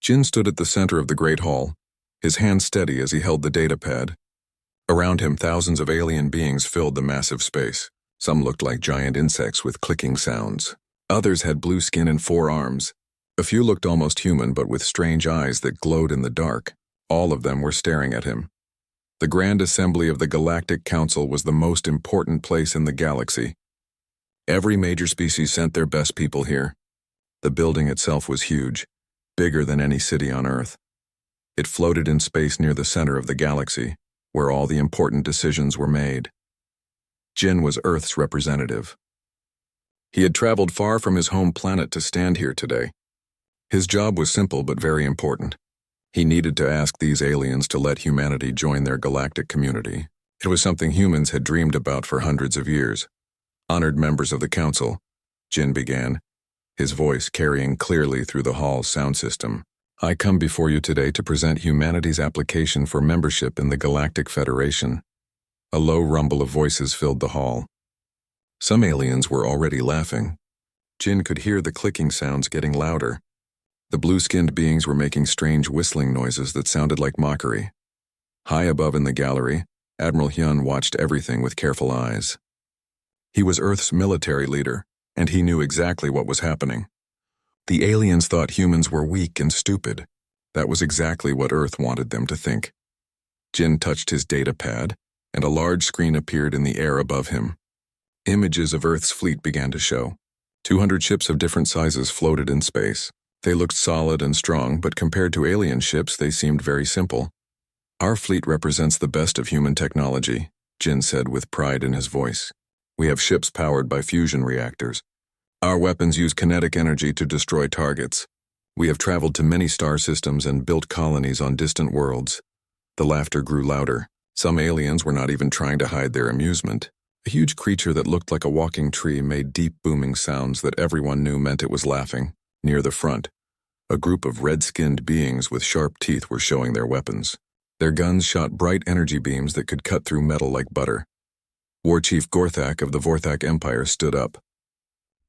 Jin stood at the center of the Great Hall, his hand steady as he held the datapad. Around him, thousands of alien beings filled the massive space. Some looked like giant insects with clicking sounds. Others had blue skin and 4 arms. A few looked almost human, but with strange eyes that glowed in the dark. All of them were staring at him. The Grand Assembly of the Galactic Council was the most important place in the galaxy. Every major species sent their best people here. The building itself was huge, bigger than any city on Earth. It floated in space near the center of the galaxy, where all the important decisions were made. Jin was Earth's representative. He had traveled far from his home planet to stand here today. His job was simple but very important. He needed to ask these aliens to let humanity join their galactic community. It was something humans had dreamed about for hundreds of years. Honored members of the council, Jin began, his voice carrying clearly through the hall's sound system. I come before you today to present humanity's application for membership in the Galactic Federation. A low rumble of voices filled the hall. Some aliens were already laughing. Jin could hear the clicking sounds getting louder. The blue-skinned beings were making strange whistling noises that sounded like mockery. High above in the gallery, Admiral Hyun watched everything with careful eyes. He was Earth's military leader, and he knew exactly what was happening. The aliens thought humans were weak and stupid. That was exactly what Earth wanted them to think. Jin touched his datapad, and a large screen appeared in the air above him. Images of Earth's fleet began to show. 200 ships of different sizes floated in space. They looked solid and strong, but compared to alien ships, they seemed very simple. Our fleet represents the best of human technology, Jin said with pride in his voice. We have ships powered by fusion reactors. Our weapons use kinetic energy to destroy targets. We have traveled to many star systems and built colonies on distant worlds. The laughter grew louder. Some aliens were not even trying to hide their amusement. A huge creature that looked like a walking tree made deep booming sounds that everyone knew meant it was laughing. Near the front, a group of red-skinned beings with sharp teeth were showing their weapons. Their guns shot bright energy beams that could cut through metal like butter. War Chief Gorthak of the Vorthak Empire stood up.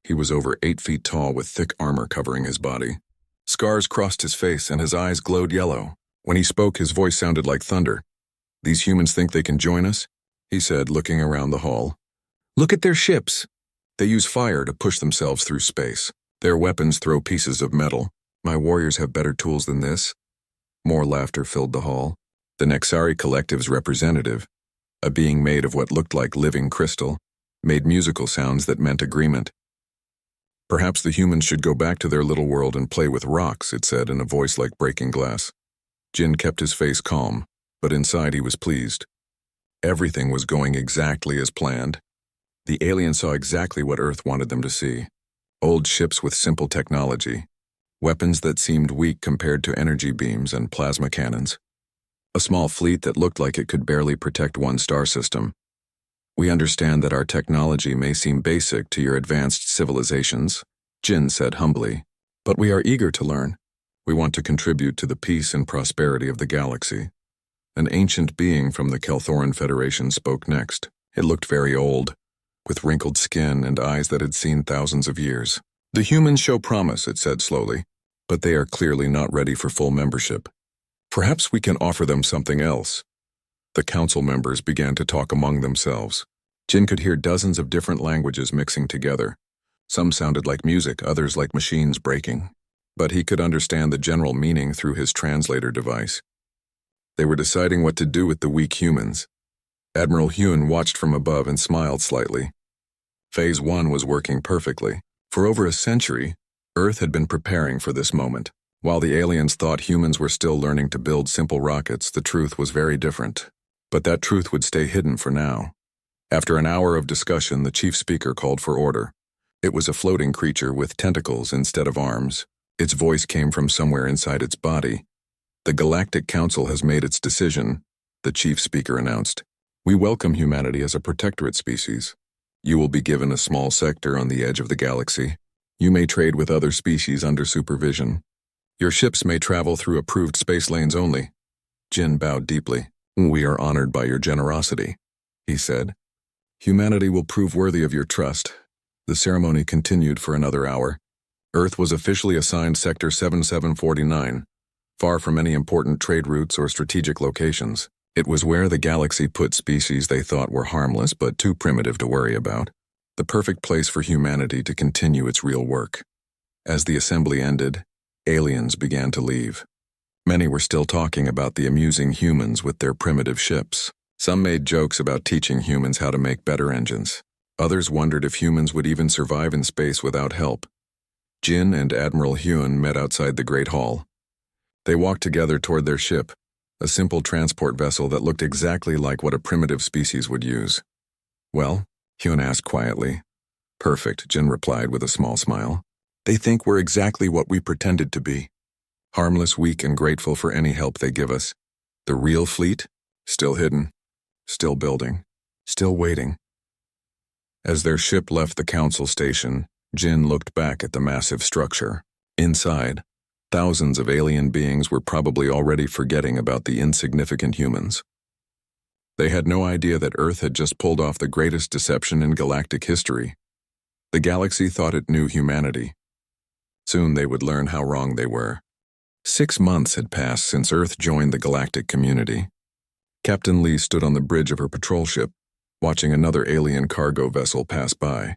He was over 8 feet tall with thick armor covering his body. Scars crossed his face and his eyes glowed yellow. When he spoke, his voice sounded like thunder. These humans think they can join us? He said, looking around the hall. Look at their ships. They use fire to push themselves through space. Their weapons throw pieces of metal. My warriors have better tools than this. More laughter filled the hall. The Nexari Collective's representative, a being made of what looked like living crystal, made musical sounds that meant agreement. Perhaps the humans should go back to their little world and play with rocks, it said in a voice like breaking glass. Jin kept his face calm, but inside he was pleased. Everything was going exactly as planned. The aliens saw exactly what Earth wanted them to see. Old ships with simple technology. Weapons that seemed weak compared to energy beams and plasma cannons. A small fleet that looked like it could barely protect one star system. We understand that our technology may seem basic to your advanced civilizations, Jin said humbly, but we are eager to learn. We want to contribute to the peace and prosperity of the galaxy. An ancient being from the Kelthoran Federation spoke next. It looked very old, with wrinkled skin and eyes that had seen thousands of years. The humans show promise, it said slowly, but they are clearly not ready for full membership. Perhaps we can offer them something else. The council members began to talk among themselves. Jin could hear dozens of different languages mixing together. Some sounded like music, others like machines breaking. But he could understand the general meaning through his translator device. They were deciding what to do with the weak humans. Admiral Hyun watched from above and smiled slightly. Phase 1 was working perfectly. For over a century, Earth had been preparing for this moment. While the aliens thought humans were still learning to build simple rockets, the truth was very different. But that truth would stay hidden for now. After an hour of discussion, the chief speaker called for order. It was a floating creature with tentacles instead of arms. Its voice came from somewhere inside its body. The Galactic Council has made its decision, the chief speaker announced. We welcome humanity as a protectorate species. You will be given a small sector on the edge of the galaxy. You may trade with other species under supervision. Your ships may travel through approved space lanes only. Jin bowed deeply. We are honored by your generosity, he said. Humanity will prove worthy of your trust. The ceremony continued for another hour. Earth was officially assigned Sector 7749, far from any important trade routes or strategic locations. It was where the galaxy put species they thought were harmless but too primitive to worry about. The perfect place for humanity to continue its real work. As the assembly ended, aliens began to leave. Many were still talking about the amusing humans with their primitive ships. Some made jokes about teaching humans how to make better engines. Others wondered if humans would even survive in space without help. Jin and Admiral Hyun met outside the Great Hall. They walked together toward their ship, a simple transport vessel that looked exactly like what a primitive species would use. "Well?" Hyun asked quietly. "Perfect," Jin replied with a small smile. "They think we're exactly what we pretended to be. Harmless, weak, and grateful for any help they give us. The real fleet? Still hidden. Still building. Still waiting." As their ship left the council station, Jin looked back at the massive structure. Inside, thousands of alien beings were probably already forgetting about the insignificant humans. They had no idea that Earth had just pulled off the greatest deception in galactic history. The galaxy thought it knew humanity. Soon they would learn how wrong they were. 6 months had passed since Earth joined the galactic community. Captain Lee stood on the bridge of her patrol ship, watching another alien cargo vessel pass by.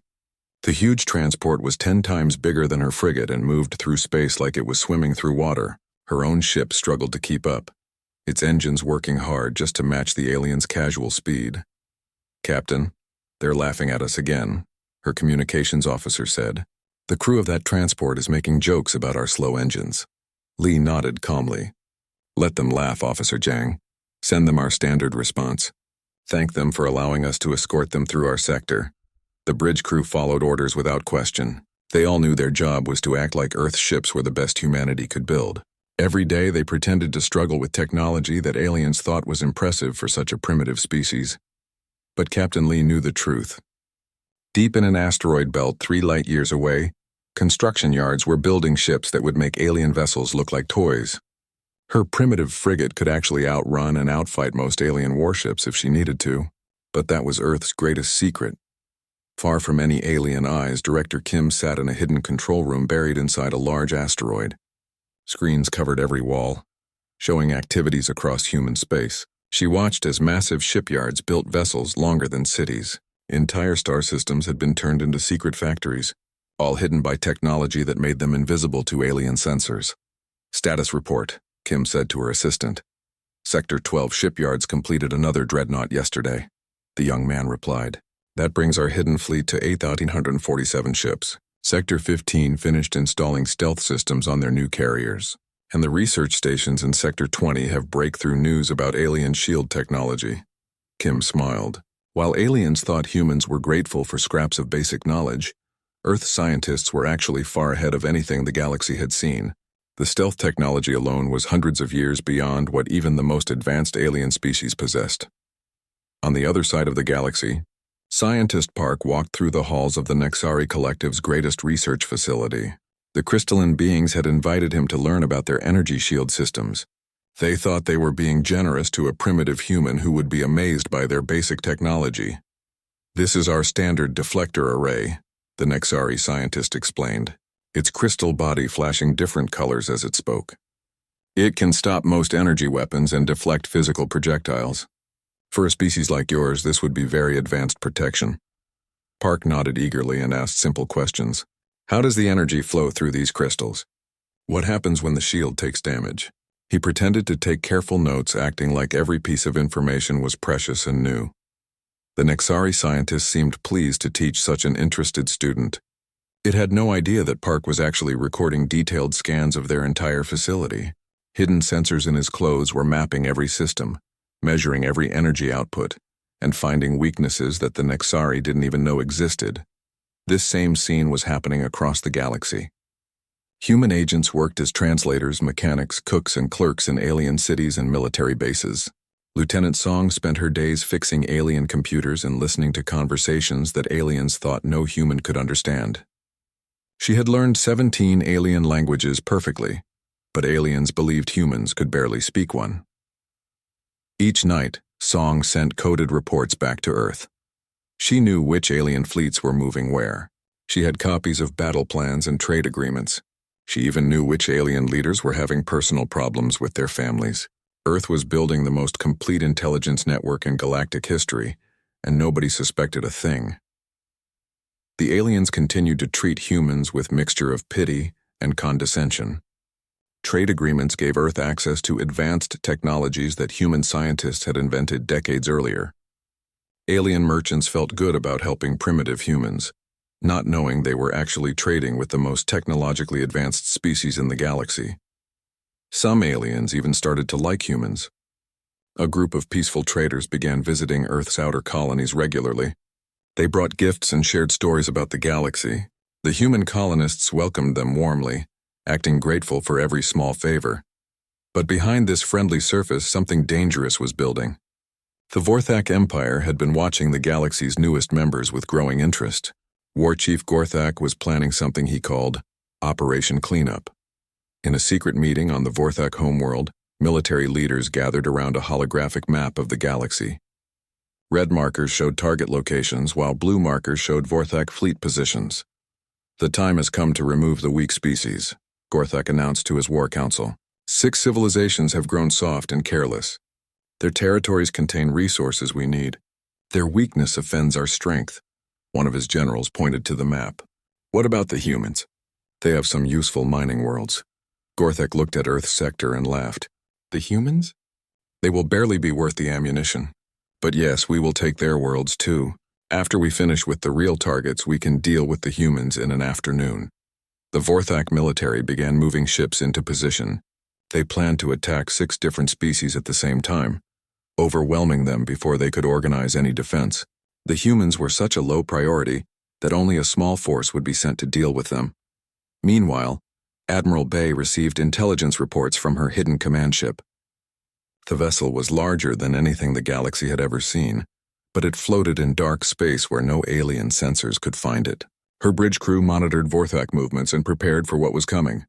The huge transport was 10 times bigger than her frigate and moved through space like it was swimming through water. Her own ship struggled to keep up, its engines working hard just to match the aliens' casual speed. "Captain, they're laughing at us again," her communications officer said. "The crew of that transport is making jokes about our slow engines." Lee nodded calmly. "Let them laugh, Officer Jang. Send them our standard response. Thank them for allowing us to escort them through our sector." The bridge crew followed orders without question. They all knew their job was to act like Earth's ships were the best humanity could build. Every day they pretended to struggle with technology that aliens thought was impressive for such a primitive species. But Captain Lee knew the truth. Deep in an asteroid belt 3 light-years away, construction yards were building ships that would make alien vessels look like toys. Her primitive frigate could actually outrun and outfight most alien warships if she needed to. But that was Earth's greatest secret. Far from any alien eyes, Director Kim sat in a hidden control room buried inside a large asteroid. Screens covered every wall, showing activities across human space. She watched as massive shipyards built vessels longer than cities. Entire star systems had been turned into secret factories, all hidden by technology that made them invisible to alien sensors. "Status report," Kim said to her assistant. "Sector 12 shipyards completed another dreadnought yesterday," the young man replied. "That brings our hidden fleet to 8,147 ships. Sector 15 finished installing stealth systems on their new carriers. And the research stations in Sector 20 have breakthrough news about alien shield technology." Kim smiled. While aliens thought humans were grateful for scraps of basic knowledge, Earth scientists were actually far ahead of anything the galaxy had seen. The stealth technology alone was hundreds of years beyond what even the most advanced alien species possessed. On the other side of the galaxy, Scientist Park walked through the halls of the Nexari Collective's greatest research facility. The crystalline beings had invited him to learn about their energy shield systems. They thought they were being generous to a primitive human who would be amazed by their basic technology. "This is our standard deflector array," the Nexari scientist explained, its crystal body flashing different colors as it spoke. "It can stop most energy weapons and deflect physical projectiles. For a species like yours, this would be very advanced protection." Park nodded eagerly and asked simple questions. "How does the energy flow through these crystals? What happens when the shield takes damage?" He pretended to take careful notes, acting like every piece of information was precious and new. The Nexari scientist seemed pleased to teach such an interested student. It had no idea that Park was actually recording detailed scans of their entire facility. Hidden sensors in his clothes were mapping every system, measuring every energy output, and finding weaknesses that the Nexari didn't even know existed. This same scene was happening across the galaxy. Human agents worked as translators, mechanics, cooks, and clerks in alien cities and military bases. Lieutenant Song spent her days fixing alien computers and listening to conversations that aliens thought no human could understand. She had learned 17 alien languages perfectly, but aliens believed humans could barely speak one. Each night, Song sent coded reports back to Earth. She knew which alien fleets were moving where. She had copies of battle plans and trade agreements. She even knew which alien leaders were having personal problems with their families. Earth was building the most complete intelligence network in galactic history, and nobody suspected a thing. The aliens continued to treat humans with mixture of pity and condescension. Trade agreements gave Earth access to advanced technologies that human scientists had invented decades earlier. Alien merchants felt good about helping primitive humans, not knowing they were actually trading with the most technologically advanced species in the galaxy. Some aliens even started to like humans. A group of peaceful traders began visiting Earth's outer colonies regularly. They brought gifts and shared stories about the galaxy. The human colonists welcomed them warmly, acting grateful for every small favor. But behind this friendly surface, something dangerous was building. The Vorthak Empire had been watching the galaxy's newest members with growing interest. War Chief Gorthak was planning something he called Operation Cleanup. In a secret meeting on the Vorthak homeworld, military leaders gathered around a holographic map of the galaxy. Red markers showed target locations, while blue markers showed Vorthak fleet positions. The time has come to remove the weak species, Gorthak announced to his war council. 6 civilizations have grown soft and careless. Their territories contain resources we need. Their weakness offends our strength. One of his generals pointed to the map. What about the humans? They have some useful mining worlds. Gorthak looked at Earth's sector and laughed. The humans? They will barely be worth the ammunition. But yes, we will take their worlds too. After we finish with the real targets, we can deal with the humans in an afternoon. The Vorthak military began moving ships into position. They planned to attack 6 different species at the same time, overwhelming them before they could organize any defense. The humans were such a low priority that only a small force would be sent to deal with them. Meanwhile, Admiral Bay received intelligence reports from her hidden command ship. The vessel was larger than anything the galaxy had ever seen, but it floated in dark space where no alien sensors could find it. Her bridge crew monitored Vorthak movements and prepared for what was coming.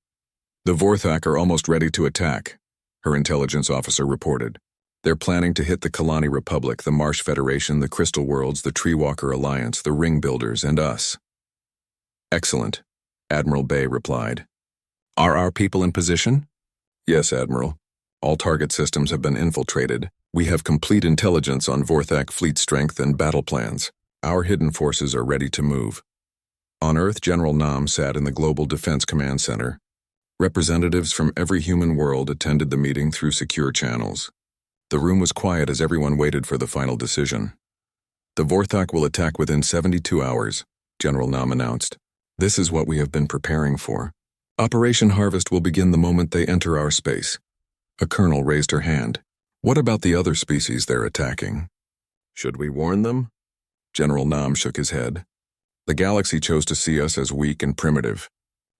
The Vorthak are almost ready to attack, her intelligence officer reported. They're planning to hit the Kalani Republic, the Marsh Federation, the Crystal Worlds, the Treewalker Alliance, the Ring Builders, and us. Excellent, Admiral Bay replied. Are our people in position? Yes, Admiral. All target systems have been infiltrated. We have complete intelligence on Vorthak fleet strength and battle plans. Our hidden forces are ready to move. On Earth, General Nam sat in the Global Defense Command Center. Representatives from every human world attended the meeting through secure channels. The room was quiet as everyone waited for the final decision. The Vorthak will attack within 72 hours, General Nam announced. This is what we have been preparing for. Operation Harvest will begin the moment they enter our space. A colonel raised her hand. What about the other species they're attacking? Should we warn them? General Nam shook his head. The galaxy chose to see us as weak and primitive.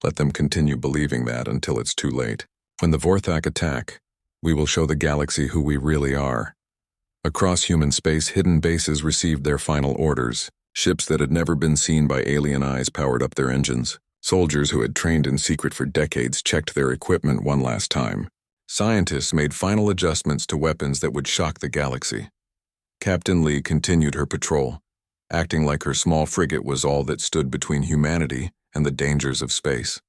Let them continue believing that until it's too late. When the Vorthak attack, we will show the galaxy who we really are. Across human space, hidden bases received their final orders. Ships that had never been seen by alien eyes powered up their engines. Soldiers who had trained in secret for decades checked their equipment one last time. Scientists made final adjustments to weapons that would shock the galaxy. Captain Lee continued her patrol, acting like her small frigate was all that stood between humanity and the dangers of space.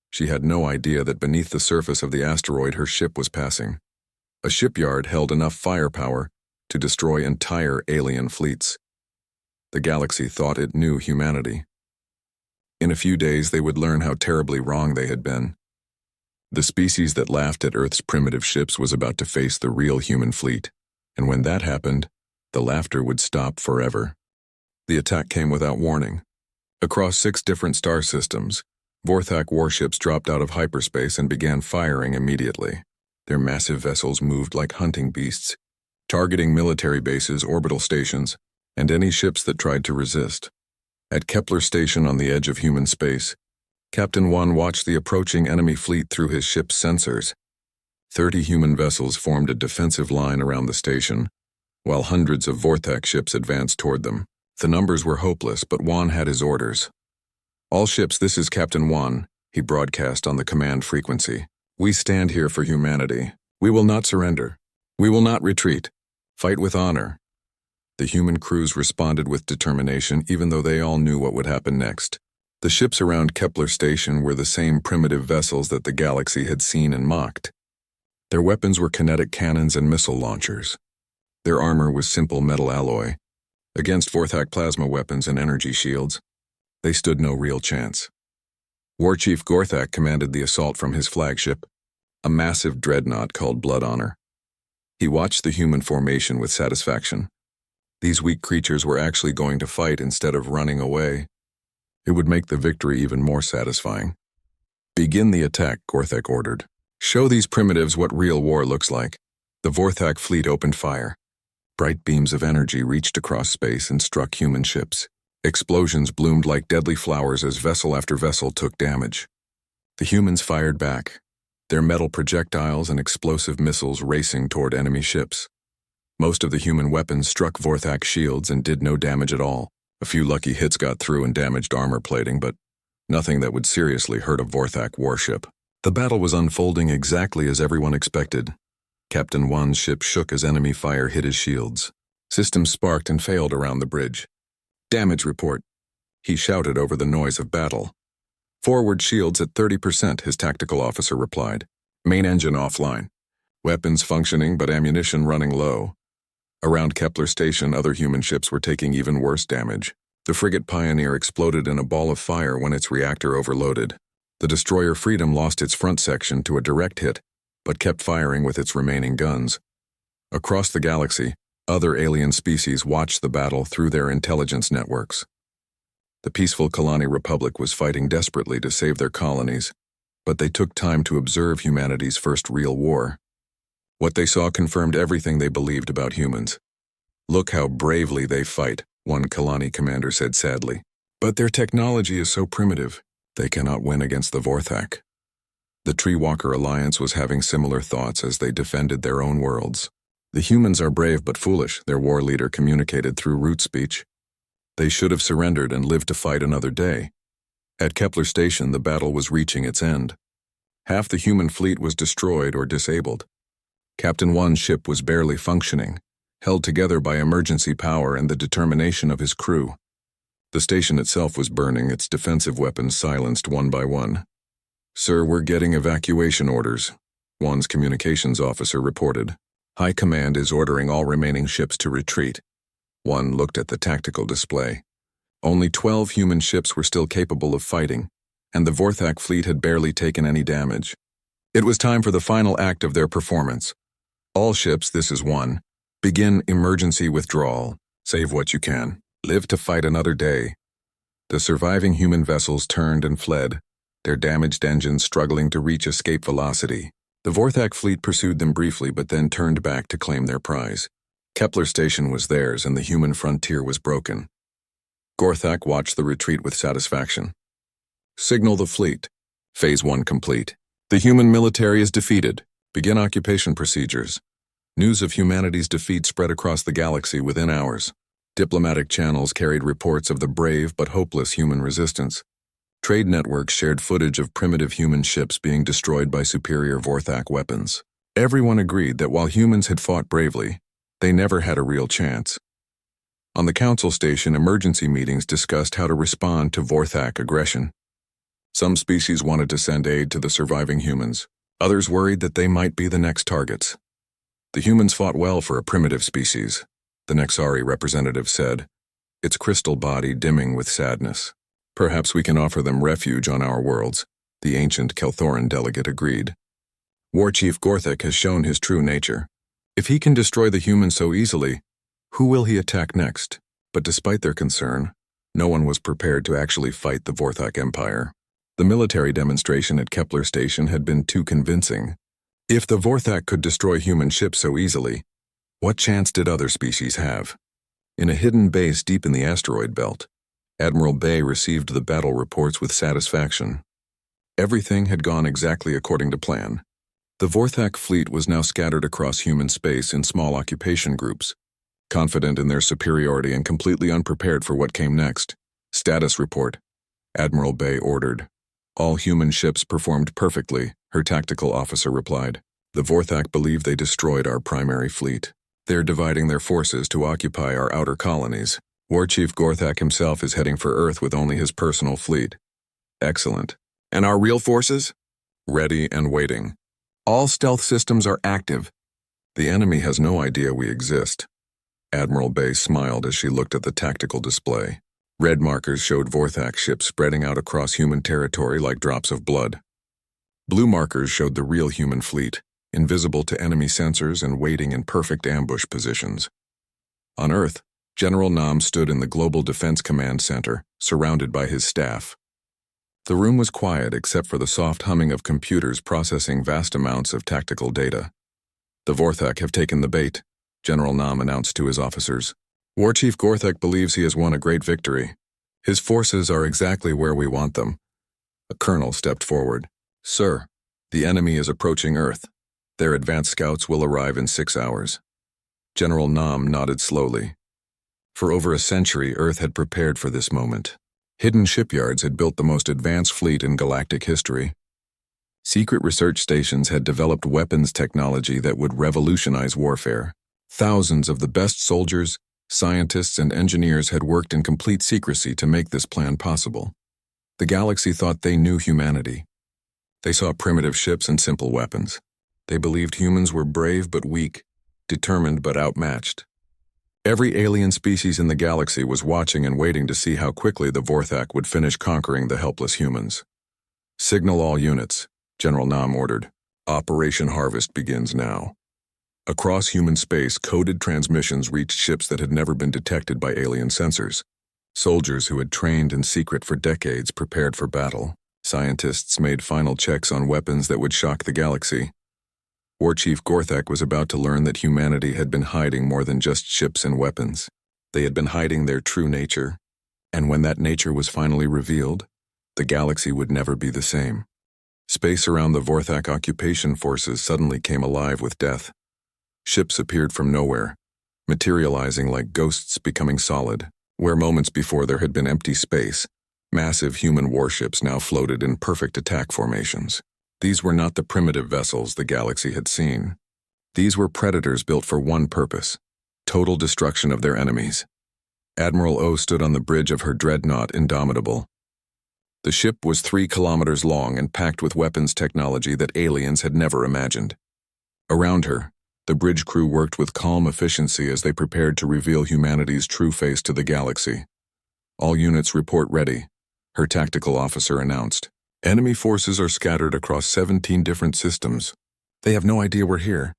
She had no idea that beneath the surface of the asteroid her ship was passing. A shipyard held enough firepower to destroy entire alien fleets. The galaxy thought it knew humanity. In a few days they would learn how terribly wrong they had been. The species that laughed at Earth's primitive ships was about to face the real human fleet, and when that happened, the laughter would stop forever. The attack came without warning. Across 6 different star systems, Vorthak warships dropped out of hyperspace and began firing immediately. Their massive vessels moved like hunting beasts, targeting military bases, orbital stations, and any ships that tried to resist. At Kepler Station on the edge of human space, Captain One watched the approaching enemy fleet through his ship's sensors. 30 human vessels formed a defensive line around the station, while hundreds of Vorthak ships advanced toward them. The numbers were hopeless, but Juan had his orders. All ships, this is Captain Juan, he broadcast on the command frequency. We stand here for humanity. We will not surrender. We will not retreat. Fight with honor. The human crews responded with determination, even though they all knew what would happen next. The ships around Kepler Station were the same primitive vessels that the galaxy had seen and mocked. Their weapons were kinetic cannons and missile launchers. Their armor was simple metal alloy. Against Vorthak plasma weapons and energy shields, they stood no real chance. War Chief Gorthak commanded the assault from his flagship, a massive dreadnought called Blood Honor. He watched the human formation with satisfaction. These weak creatures were actually going to fight instead of running away. It would make the victory even more satisfying. "Begin the attack," Gorthak ordered. "Show these primitives what real war looks like." The Vorthak fleet opened fire. Bright beams of energy reached across space and struck human ships. Explosions bloomed like deadly flowers as vessel after vessel took damage. The humans fired back, their metal projectiles and explosive missiles racing toward enemy ships. Most of the human weapons struck Vorthak shields and did no damage at all. A few lucky hits got through and damaged armor plating, but nothing that would seriously hurt a Vorthak warship. The battle was unfolding exactly as everyone expected. Captain Wan's ship shook as enemy fire hit his shields. Systems sparked and failed around the bridge. "Damage report," he shouted over the noise of battle. "Forward shields at 30%, his tactical officer replied. "Main engine offline. Weapons functioning but ammunition running low." Around Kepler Station, other human ships were taking even worse damage. The frigate Pioneer exploded in a ball of fire when its reactor overloaded. The destroyer Freedom lost its front section to a direct hit, but kept firing with its remaining guns. Across the galaxy, other alien species watched the battle through their intelligence networks. The peaceful Kalani Republic was fighting desperately to save their colonies, but they took time to observe humanity's first real war. What they saw confirmed everything they believed about humans. "Look how bravely they fight," one Kalani commander said sadly. "But their technology is so primitive, they cannot win against the Vorthak." The Treewalker Alliance was having similar thoughts as they defended their own worlds. "The humans are brave but foolish," their war leader communicated through root speech. "They should have surrendered and lived to fight another day." At Kepler Station, the battle was reaching its end. Half the human fleet was destroyed or disabled. Captain Wan's ship was barely functioning, held together by emergency power and the determination of his crew. The station itself was burning, its defensive weapons silenced one by one. "Sir, we're getting evacuation orders," Wan's communications officer reported. "High Command is ordering all remaining ships to retreat." Wan looked at the tactical display. Only 12 human ships were still capable of fighting, and the Vorthak fleet had barely taken any damage. It was time for the final act of their performance. "All ships, this is one. Begin emergency withdrawal. Save what you can. Live to fight another day." The surviving human vessels turned and fled, their damaged engines struggling to reach escape velocity. The Vorthak fleet pursued them briefly but then turned back to claim their prize. Kepler Station was theirs and the human frontier was broken. Gorthak watched the retreat with satisfaction. "Signal the fleet. Phase 1 complete. The human military is defeated. Begin occupation procedures." News of humanity's defeat spread across the galaxy within hours. Diplomatic channels carried reports of the brave but hopeless human resistance. Trade networks shared footage of primitive human ships being destroyed by superior Vorthak weapons. Everyone agreed that while humans had fought bravely, they never had a real chance. On the council station, emergency meetings discussed how to respond to Vorthak aggression. Some species wanted to send aid to the surviving humans. Others worried that they might be the next targets. "The humans fought well for a primitive species," the Nexari representative said, its crystal body dimming with sadness. "Perhaps we can offer them refuge on our worlds," the ancient Kelthoran delegate agreed. "War Chief Gorthak has shown his true nature. If he can destroy the humans so easily, who will he attack next?" But despite their concern, no one was prepared to actually fight the Vorthak Empire. The military demonstration at Kepler Station had been too convincing. If the Vorthak could destroy human ships so easily, what chance did other species have? In a hidden base deep in the asteroid belt, Admiral Bay received the battle reports with satisfaction. Everything had gone exactly according to plan. The Vorthak fleet was now scattered across human space in small occupation groups, confident in their superiority and completely unprepared for what came next. "Status report," Admiral Bay ordered. "All human ships performed perfectly," her tactical officer replied. "The Vorthak believe they destroyed our primary fleet. They're dividing their forces to occupy our outer colonies. War Chief Gorthak himself is heading for Earth with only his personal fleet. Excellent. And our real forces? Ready and waiting. All stealth systems are active. The enemy has no idea we exist. Admiral Bay smiled as she looked at the tactical display. Red markers showed Vorthak ships spreading out across human territory like drops of blood. Blue markers showed the real human fleet, invisible to enemy sensors and waiting in perfect ambush positions. On Earth, General Nam stood in the Global Defense Command Center, surrounded by his staff. The room was quiet except for the soft humming of computers processing vast amounts of tactical data. The Vorthak have taken the bait, General Nam announced to his officers. War Chief Gorthek believes he has won a great victory. His forces are exactly where we want them. A colonel stepped forward. Sir, the enemy is approaching Earth. Their advanced scouts will arrive in 6 hours. General Nam nodded slowly. For over a century, Earth had prepared for this moment. Hidden shipyards had built the most advanced fleet in galactic history. Secret research stations had developed weapons technology that would revolutionize warfare. Thousands of the best soldiers, scientists, and engineers had worked in complete secrecy to make this plan possible. The galaxy thought they knew humanity. They saw primitive ships and simple weapons. They believed humans were brave but weak, determined but outmatched. Every alien species in the galaxy was watching and waiting to see how quickly the Vorthak would finish conquering the helpless humans. Signal all units, General Nam ordered. Operation Harvest begins now. Across human space, coded transmissions reached ships that had never been detected by alien sensors. Soldiers who had trained in secret for decades prepared for battle. Scientists made final checks on weapons that would shock the galaxy. War Chief Gorthak was about to learn that humanity had been hiding more than just ships and weapons. They had been hiding their true nature, and when that nature was finally revealed, the galaxy would never be the same. Space around the Vorthak occupation forces suddenly came alive with death. Ships appeared from nowhere, materializing like ghosts becoming solid. Where moments before there had been empty space, massive human warships now floated in perfect attack formations. These were not the primitive vessels the galaxy had seen. These were predators built for one purpose: total destruction of their enemies. Admiral O stood on the bridge of her dreadnought Indomitable. The ship was 3 kilometers long and packed with weapons technology that aliens had never imagined. Around her, the bridge crew worked with calm efficiency as they prepared to reveal humanity's true face to the galaxy. All units report ready, her tactical officer announced. Enemy forces are scattered across 17 different systems. They have no idea we're here.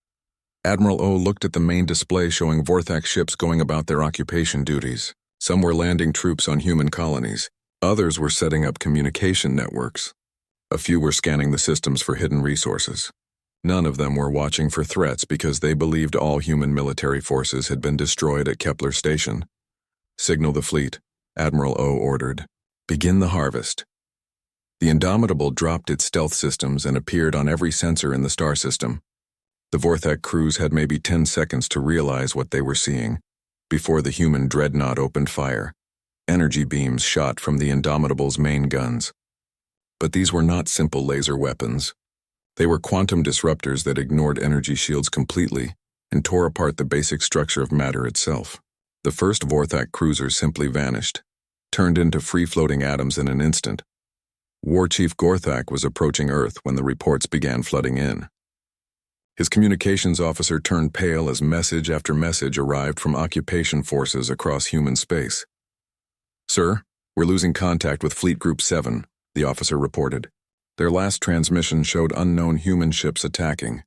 Admiral O looked at the main display showing Vorthak ships going about their occupation duties. Some were landing troops on human colonies. Others were setting up communication networks. A few were scanning the systems for hidden resources. None of them were watching for threats because they believed all human military forces had been destroyed at Kepler Station. Signal the fleet, Admiral O ordered. Begin the harvest. The Indomitable dropped its stealth systems and appeared on every sensor in the star system. The Vorthak crews had maybe 10 seconds to realize what they were seeing, before the human dreadnought opened fire. Energy beams shot from the Indomitable's main guns. But these were not simple laser weapons. They were quantum disruptors that ignored energy shields completely and tore apart the basic structure of matter itself. The first Vorthak cruiser simply vanished, turned into free-floating atoms in an instant. War Chief Gorthak was approaching Earth when the reports began flooding in. His communications officer turned pale as message after message arrived from occupation forces across human space. Sir, we're losing contact with Fleet Group 7, the officer reported. Their last transmission showed unknown human ships attacking.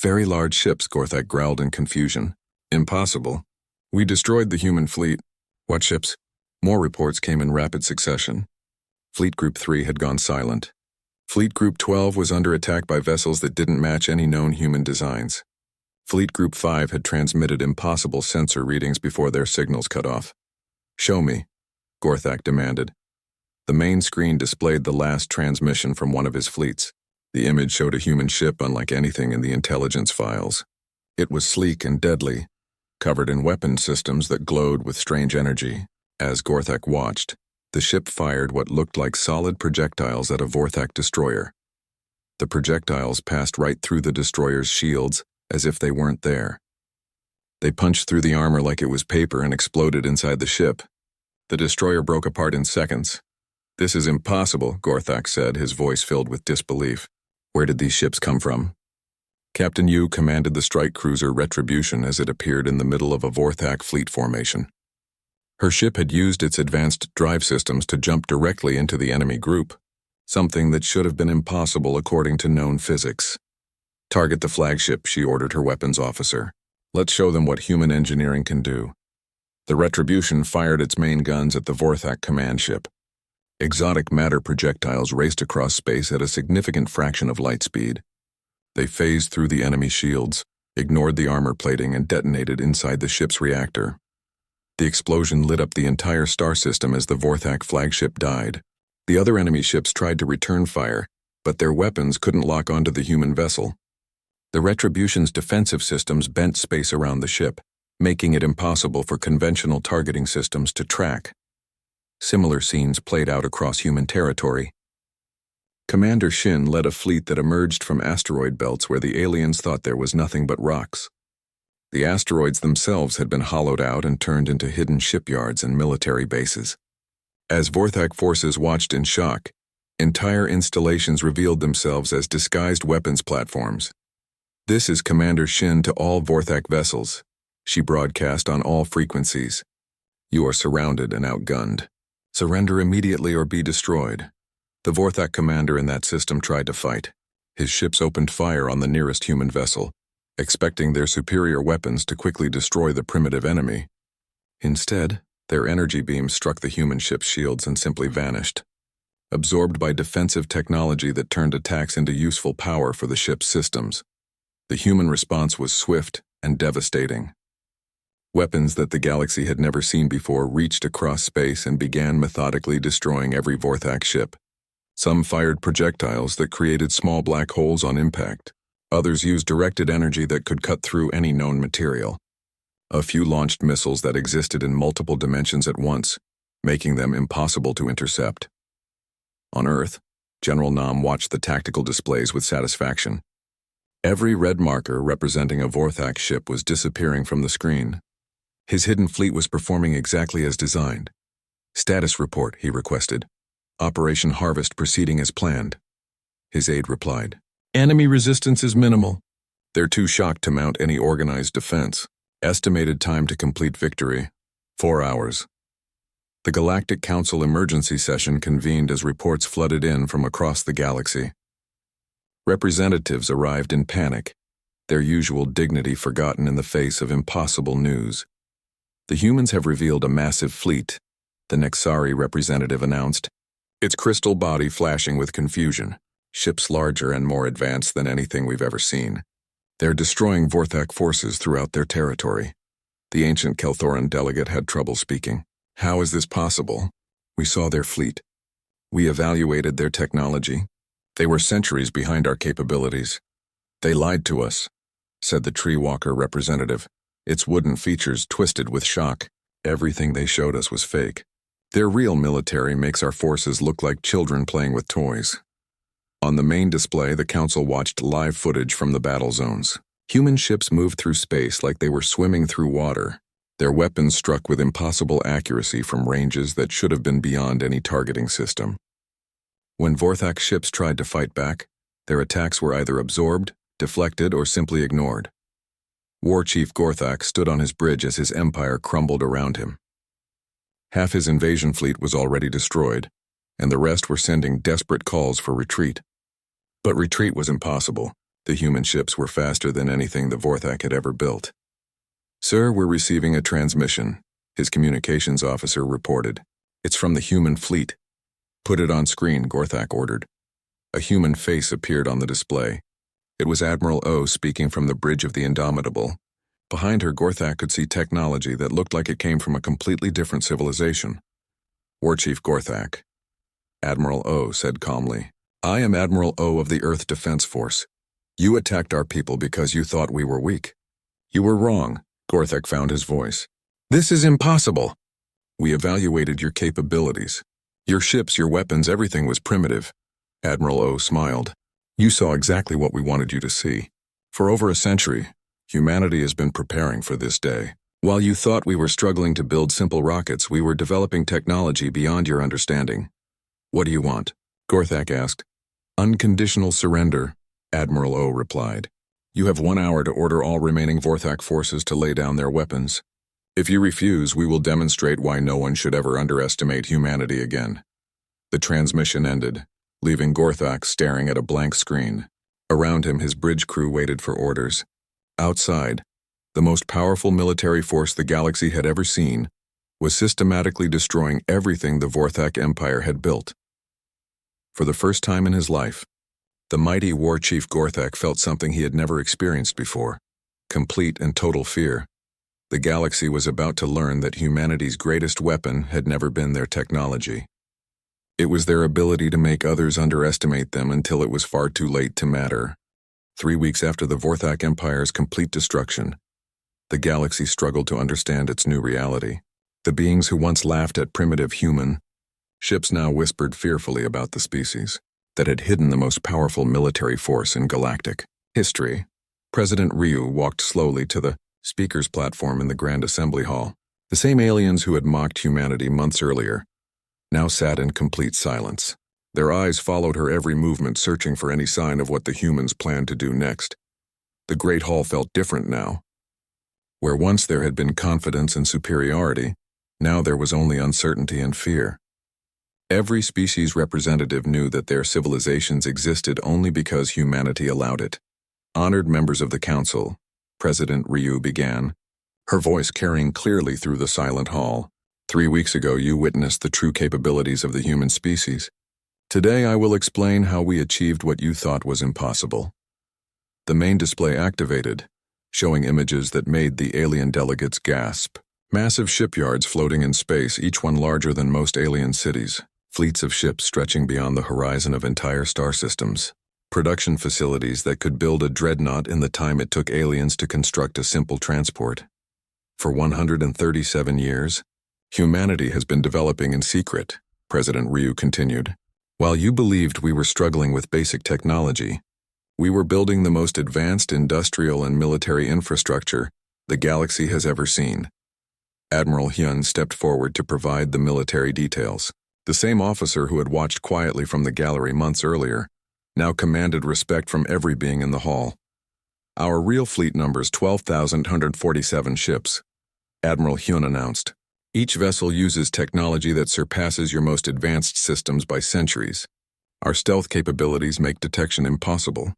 Very large ships, Gorthak growled in confusion. Impossible. We destroyed the human fleet. What ships? More reports came in rapid succession. Fleet Group 3 had gone silent. Fleet Group 12 was under attack by vessels that didn't match any known human designs. Fleet Group 5 had transmitted impossible sensor readings before their signals cut off. Show me, Gorthak demanded. The main screen displayed the last transmission from one of his fleets. The image showed a human ship unlike anything in the intelligence files. It was sleek and deadly, covered in weapon systems that glowed with strange energy. As Gorthak watched, the ship fired what looked like solid projectiles at a Vorthak destroyer. The projectiles passed right through the destroyer's shields as if they weren't there. They punched through the armor like it was paper and exploded inside the ship. The destroyer broke apart in seconds. "This is impossible," Gorthak said, his voice filled with disbelief. "Where did these ships come from?" Captain Yu commanded the strike cruiser Retribution as it appeared in the middle of a Vorthak fleet formation. Her ship had used its advanced drive systems to jump directly into the enemy group, something that should have been impossible according to known physics. "Target the flagship," she ordered her weapons officer. "Let's show them what human engineering can do." The Retribution fired its main guns at the Vorthak command ship. Exotic matter projectiles raced across space at a significant fraction of light speed. They phased through the enemy shields, ignored the armor plating, and detonated inside the ship's reactor. The explosion lit up the entire star system as the Vorthak flagship died. The other enemy ships tried to return fire, but their weapons couldn't lock onto the human vessel. The Retribution's defensive systems bent space around the ship, making it impossible for conventional targeting systems to track. Similar scenes played out across human territory. Commander Shin led a fleet that emerged from asteroid belts where the aliens thought there was nothing but rocks. The asteroids themselves had been hollowed out and turned into hidden shipyards and military bases. As Vorthak forces watched in shock, entire installations revealed themselves as disguised weapons platforms. "This is Commander Shin to all Vorthak vessels," she broadcast on all frequencies. "You are surrounded and outgunned. Surrender immediately or be destroyed." The Vorthak commander in that system tried to fight. His ships opened fire on the nearest human vessel, expecting their superior weapons to quickly destroy the primitive enemy. Instead, their energy beams struck the human ship's shields and simply vanished, absorbed by defensive technology that turned attacks into useful power for the ship's systems. The human response was swift and devastating. Weapons that the galaxy had never seen before reached across space and began methodically destroying every Vorthak ship. Some fired projectiles that created small black holes on impact. Others used directed energy that could cut through any known material. A few launched missiles that existed in multiple dimensions at once, making them impossible to intercept. On Earth, General Nam watched the tactical displays with satisfaction. Every red marker representing a Vorthak ship was disappearing from the screen. His hidden fleet was performing exactly as designed. "Status report," he requested. "Operation Harvest proceeding as planned." His aide replied, "Enemy resistance is minimal. They're too shocked to mount any organized defense. Estimated time to complete victory, 4 hours." The Galactic Council emergency session convened as reports flooded in from across the galaxy. Representatives arrived in panic, their usual dignity forgotten in the face of impossible news. "The humans have revealed a massive fleet," the Nexari representative announced, its crystal body flashing with confusion. "Ships larger and more advanced than anything we've ever seen. They're destroying Vorthak forces throughout their territory." The ancient Kelthoran delegate had trouble speaking. "How is this possible? We saw their fleet. We evaluated their technology. They were centuries behind our capabilities. They lied to us," said the Tree Walker representative, its wooden features twisted with shock. "Everything they showed us was fake. Their real military makes our forces look like children playing with toys." On the main display, the council watched live footage from the battle zones. Human ships moved through space like they were swimming through water. Their weapons struck with impossible accuracy from ranges that should have been beyond any targeting system. When Vorthak ships tried to fight back, their attacks were either absorbed, deflected, or simply ignored. War Chief Gorthak stood on his bridge as his empire crumbled around him. Half his invasion fleet was already destroyed, and the rest were sending desperate calls for retreat. But retreat was impossible. The human ships were faster than anything the Vorthak had ever built. "Sir, we're receiving a transmission," his communications officer reported. "It's from the human fleet." "Put it on screen," Gorthak ordered. A human face appeared on the display. It was Admiral O speaking from the bridge of the Indomitable. Behind her, Gorthak could see technology that looked like it came from a completely different civilization. "War Chief Gorthak," Admiral O said calmly. "I am Admiral O of the Earth Defense Force. You attacked our people because you thought we were weak. You were wrong," Gorthak found his voice. "This is impossible. We evaluated your capabilities. Your ships, your weapons, everything was primitive." Admiral O smiled. "You saw exactly what we wanted you to see. For over a century, humanity has been preparing for this day. While you thought we were struggling to build simple rockets, we were developing technology beyond your understanding. What do you want? Gorthak asked. Unconditional surrender, Admiral O replied. You have 1 hour to order all remaining Vorthak forces to lay down their weapons. If you refuse, we will demonstrate why no one should ever underestimate humanity again. The transmission ended, leaving Gorthak staring at a blank screen. Around him, his bridge crew waited for orders. Outside, the most powerful military force the galaxy had ever seen was systematically destroying everything the Vorthak Empire had built. For the first time in his life, the mighty war chief Gorthak felt something he had never experienced before: complete and total fear. The galaxy was about to learn that humanity's greatest weapon had never been their technology. It was their ability to make others underestimate them until it was far too late to matter. 3 weeks after the Vorthak Empire's complete destruction, the galaxy struggled to understand its new reality. The beings who once laughed at primitive human ships now whispered fearfully about the species that had hidden the most powerful military force in galactic history. President Ryu walked slowly to the speaker's platform in the Grand Assembly Hall. The same aliens who had mocked humanity months earlier now sat in complete silence. Their eyes followed her every movement, searching for any sign of what the humans planned to do next. The Great Hall felt different now. Where once there had been confidence and superiority, now there was only uncertainty and fear. Every species representative knew that their civilizations existed only because humanity allowed it. Honored members of the council, President Ryu began, her voice carrying clearly through the silent hall. 3 weeks ago, you witnessed the true capabilities of the human species. Today, I will explain how we achieved what you thought was impossible. The main display activated, showing images that made the alien delegates gasp. Massive shipyards floating in space, each one larger than most alien cities. Fleets of ships stretching beyond the horizon of entire star systems. Production facilities that could build a dreadnought in the time it took aliens to construct a simple transport. For 137 years, humanity has been developing in secret, President Ryu continued. While you believed we were struggling with basic technology, we were building the most advanced industrial and military infrastructure the galaxy has ever seen. Admiral Hyun stepped forward to provide the military details. The same officer who had watched quietly from the gallery months earlier now commanded respect from every being in the hall. Our real fleet numbers 12,147 ships, Admiral Hyun announced. Each vessel uses technology that surpasses your most advanced systems by centuries. Our stealth capabilities make detection impossible.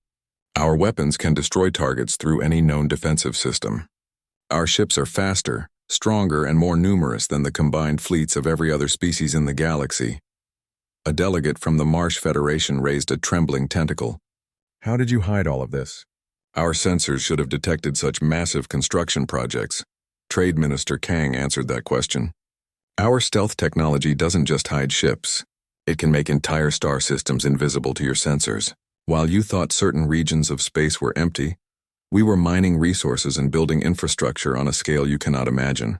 Our weapons can destroy targets through any known defensive system. Our ships are faster, stronger, and more numerous than the combined fleets of every other species in the galaxy. A delegate from the Marsh Federation raised a trembling tentacle. How did you hide all of this? Our sensors should have detected such massive construction projects. Trade Minister Kang answered that question. Our stealth technology doesn't just hide ships. It can make entire star systems invisible to your sensors. While you thought certain regions of space were empty, we were mining resources and building infrastructure on a scale you cannot imagine.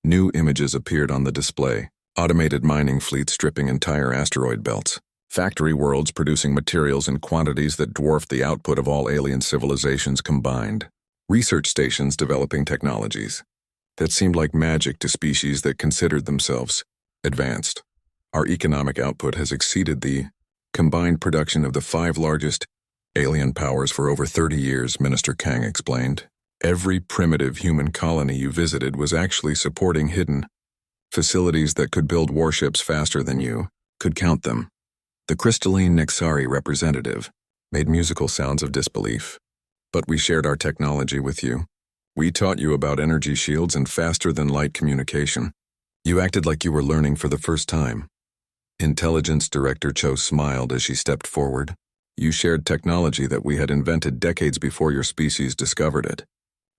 New images appeared on the display. Automated mining fleets stripping entire asteroid belts. Factory worlds producing materials in quantities that dwarfed the output of all alien civilizations combined. Research stations developing technologies that seemed like magic to species that considered themselves advanced. Our economic output has exceeded the combined production of the 5 largest alien powers for over 30 years, Minister Kang explained. Every primitive human colony you visited was actually supporting hidden facilities that could build warships faster than you could count them. The crystalline Nexari representative made musical sounds of disbelief. But we shared our technology with you. We taught you about energy shields and faster-than-light communication. You acted like you were learning for the first time. Intelligence Director Cho smiled as she stepped forward. You shared technology that we had invented decades before your species discovered it.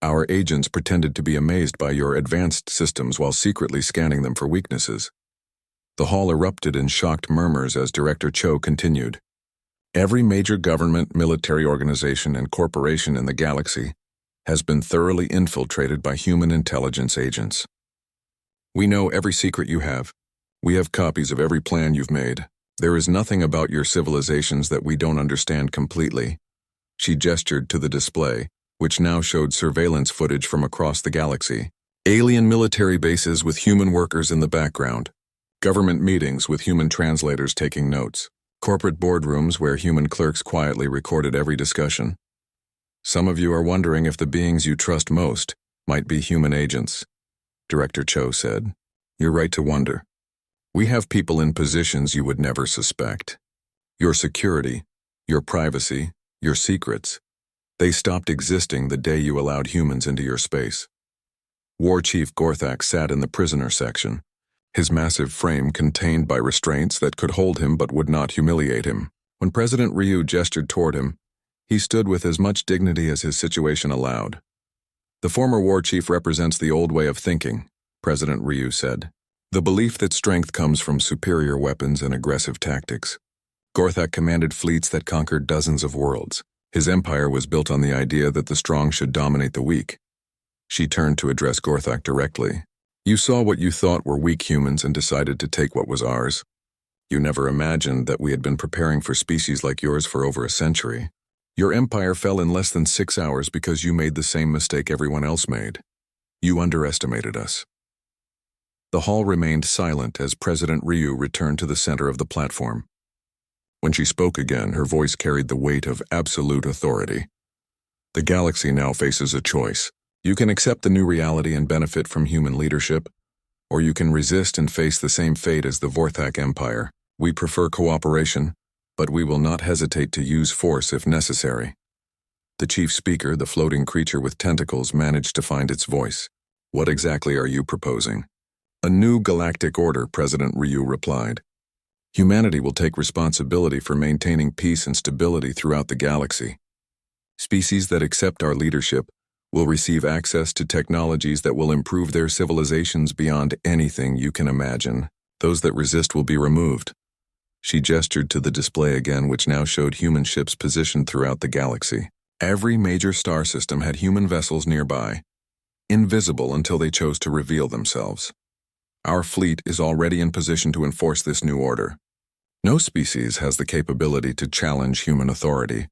Our agents pretended to be amazed by your advanced systems while secretly scanning them for weaknesses. The hall erupted in shocked murmurs as Director Cho continued. Every major government, military organization, and corporation in the galaxy has been thoroughly infiltrated by human intelligence agents. We know every secret you have. We have copies of every plan you've made. There is nothing about your civilizations that we don't understand completely. She gestured to the display, which now showed surveillance footage from across the galaxy. Alien military bases with human workers in the background. Government meetings with human translators taking notes. Corporate boardrooms where human clerks quietly recorded every discussion. Some of you are wondering if the beings you trust most might be human agents, Director Cho said. You're right to wonder. We have people in positions you would never suspect. Your security, your privacy, your secrets, they stopped existing the day you allowed humans into your space. War Chief Gorthak sat in the prisoner section, his massive frame contained by restraints that could hold him but would not humiliate him. When President Ryu gestured toward him, he stood with as much dignity as his situation allowed. The former war chief represents the old way of thinking, President Ryu said. The belief that strength comes from superior weapons and aggressive tactics. Gorthak commanded fleets that conquered dozens of worlds. His empire was built on the idea that the strong should dominate the weak. She turned to address Gorthak directly. You saw what you thought were weak humans and decided to take what was ours. You never imagined that we had been preparing for species like yours for over a century. Your empire fell in less than 6 hours because you made the same mistake everyone else made. You underestimated us. The hall remained silent as President Ryu returned to the center of the platform. When she spoke again, her voice carried the weight of absolute authority. The galaxy now faces a choice. You can accept the new reality and benefit from human leadership, or you can resist and face the same fate as the Vorthak Empire. We prefer cooperation, but we will not hesitate to use force if necessary. The chief speaker, the floating creature with tentacles, managed to find its voice. What exactly are you proposing? A new galactic order, President Ryu replied. Humanity will take responsibility for maintaining peace and stability throughout the galaxy. Species that accept our leadership will receive access to technologies that will improve their civilizations beyond anything you can imagine. Those that resist will be removed. She gestured to the display again, which now showed human ships positioned throughout the galaxy. Every major star system had human vessels nearby, invisible until they chose to reveal themselves. Our fleet is already in position to enforce this new order. No species has the capability to challenge human authority.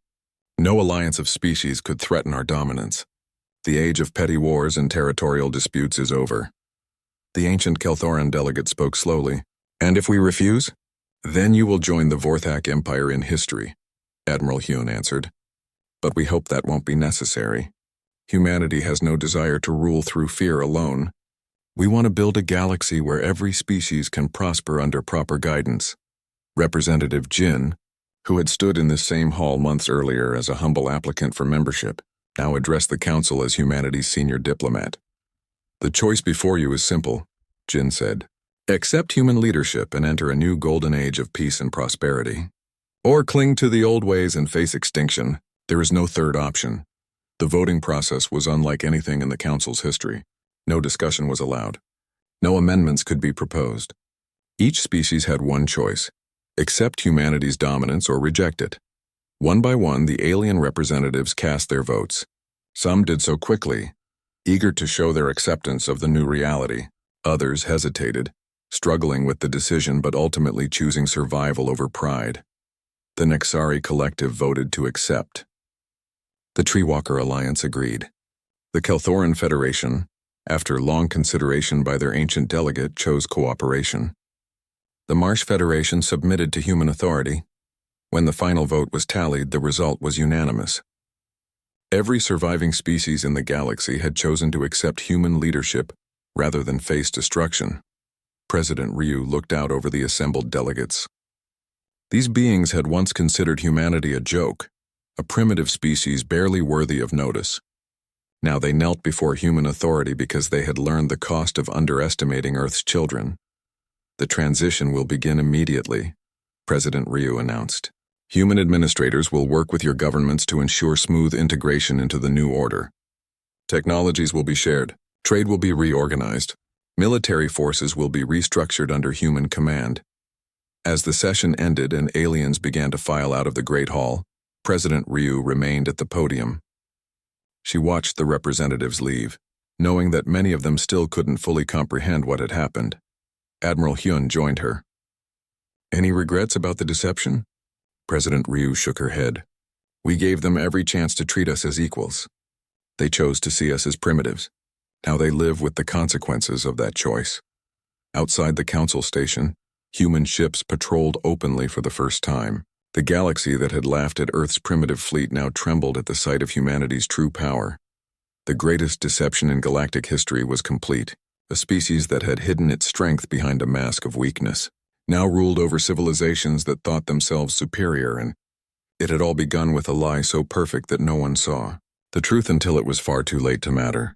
No alliance of species could threaten our dominance. The age of petty wars and territorial disputes is over. The ancient Kelthoran delegate spoke slowly. And if we refuse? Then you will join the Vorthak Empire in history, Admiral Hyun answered. But we hope that won't be necessary. Humanity has no desire to rule through fear alone. We want to build a galaxy where every species can prosper under proper guidance. Representative Jin, who had stood in this same hall months earlier as a humble applicant for membership, now addressed the council as humanity's senior diplomat. The choice before you is simple, Jin said. Accept human leadership and enter a new golden age of peace and prosperity. Or cling to the old ways and face extinction. There is no third option. The voting process was unlike anything in the council's history. No discussion was allowed. No amendments could be proposed. Each species had one choice: accept humanity's dominance or reject it. One by one, the alien representatives cast their votes. Some did so quickly, eager to show their acceptance of the new reality. Others hesitated, struggling with the decision but ultimately choosing survival over pride. The Nexari Collective voted to accept. The Treewalker Alliance agreed. The Kelthoran Federation, after long consideration by their ancient delegate, chose cooperation. The Marsh Federation submitted to human authority. When the final vote was tallied, the result was unanimous. Every surviving species in the galaxy had chosen to accept human leadership rather than face destruction. President Ryu looked out over the assembled delegates. These beings had once considered humanity a joke, a primitive species barely worthy of notice. Now they knelt before human authority because they had learned the cost of underestimating Earth's children. The transition will begin immediately, President Ryu announced. Human administrators will work with your governments to ensure smooth integration into the new order. Technologies will be shared, trade will be reorganized, military forces will be restructured under human command. As the session ended and aliens began to file out of the Great Hall, President Ryu remained at the podium. She watched the representatives leave, knowing that many of them still couldn't fully comprehend what had happened. Admiral Hyun joined her. Any regrets about the deception? President Ryu shook her head. We gave them every chance to treat us as equals. They chose to see us as primitives. Now they live with the consequences of that choice. Outside the council station, human ships patrolled openly for the first time. The galaxy that had laughed at Earth's primitive fleet now trembled at the sight of humanity's true power. The greatest deception in galactic history was complete. A species that had hidden its strength behind a mask of weakness now ruled over civilizations that thought themselves superior, and it had all begun with a lie so perfect that no one saw the truth until it was far too late to matter.